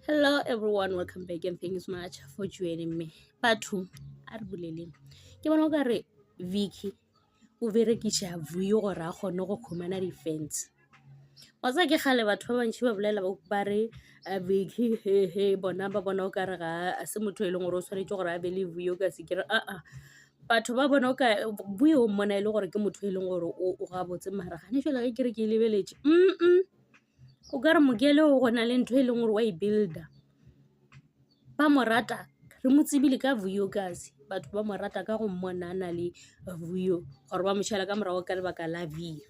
Hello everyone, welcome back and thank you so much for joining me. Batho a re boleleng ke bona o ka re Vicky o berekisa Vuyo gore a kgone go khumana di-fans. Wa tsa ke gale batho ba bantši ba bolela ba re Vicky he bona ba bona o ka re ga a se motho e leng gore o tshwanetse gore a be le Vuyo ka se kere batho ba bona o ka Vuyo o mmona e le gore ke motho e leng gore o ga botse mara gane fela ke kere ke lebeletse o ka re mokele o gona le ntho e leng gore wa e builder ba mo rata re mo tsebile ka Vuyo kasi batho ba mo rata ka go mmona na le Vuyo gore ba mo tšhela ka morago ka lebaka la V.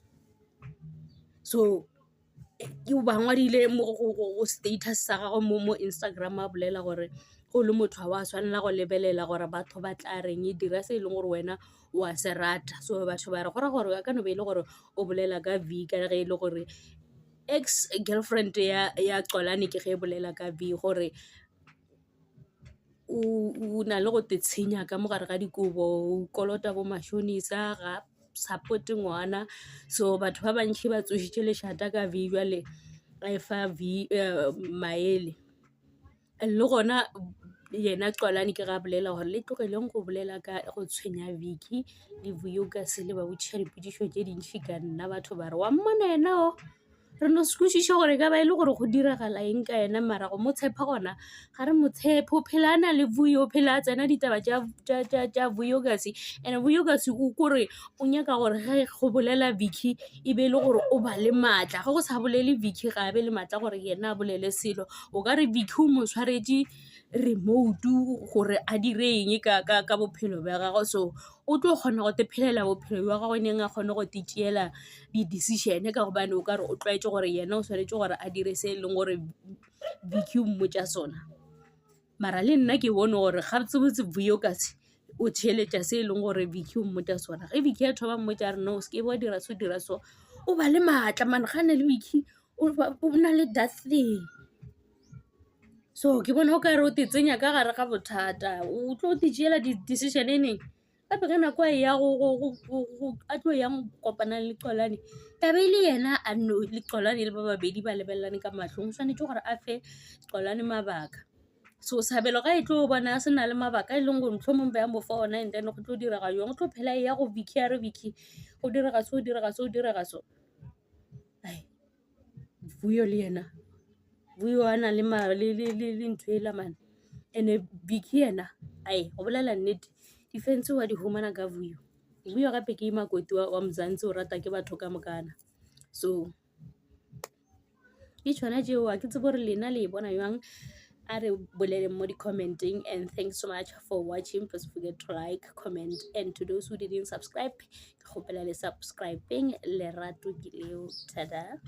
So ke ba ngwadile go status sa gagwe mo Instagram a bolela gore go le motho wa tshwanela go lebelela gore batho ba tla reng e dira se e leng gore wena wa se rata. So batho ba re gore ka no be e le gore o bolela ka V ka ge e le gore ex girlfriend ya Xolani ke ge e bolela ka V gore o na le go te tshenya ka mogare ga dikobo o kolota bo mashonisa ga support ngwana. So batho ba bantšhi ba tsošitše lešata ka V jwale a e fa V maele le gona yena Xolani ke ga bolela gore le tlogeleng go bolela ka go tshwenya Vicky le Vuyo ka se le ba botšiša dipotšišo tše dintšhi ka nna batho ba re wa mmona ena o re no se kwešiša gore ka ba e le gore go diragala eng ka ena mara go mo tshepa gona ga re mo tshepe o phela a na le Vuyo o phela a tsena ditaba tša Vuyo kasi and Vuyo kasi o kore o nyaka gore ge go bolela Vicky e be e le gore o ba le maatla ga go sa bolele Vicky ga a be le maatla gore yena a bolele selo o ka re Vicky o mo tshwaretše remote gore a dire eng ka bophelo ba gagwe. So o tlo kgona go te phelela bophelo ba gagwe neng a kgone go tšeela di-decision ka gobane o ka re o tlwaetše gore yena o tshwanetse gore a dire se e leng gore Vicky o mmotša sona mara le nna ke bone gore ga tsebotse Vuyo kasi o theeletša se e leng gore Vicky o mmotša sona ge Vicky a thoba mmotša re no se ke bo dira so o ba le maatla mane ga ne le Vicky o na le that thing. So ke bona o ka re o te tsenya ka gare ga bothata o tlo te tšeela di-decision e neng gape ge nako ya a tlo yang kopana le Xolani tabe e le yena a no le Xolani le ba babedi ba lebelelane ka matlhong o tshwanetse gore a fe Xolani mabaka. So Sabelo ga e tlo bona a se na le mabaka e leng gore mohlomong ba ya mo fa ona and then go tlo direga jang o tlo phela e ya go Vicky a re Vicky go direga so Vuyo le yena Vuyo a na le ntho e lamane and-e Vicky yena go bolela nnete di-fans wa di humana ka Vuyo gape ke makoti wa Mzansi o rata ke batho ka mokana. So ke tšhwana tšeo a ke tsebe gore lena le e bona jang a re boleleng mo di-commenting and thanks so much for watching. Please forget to like, comment and to those who didn't subscribe ke kgopela le subscribing lerato ke leo tada.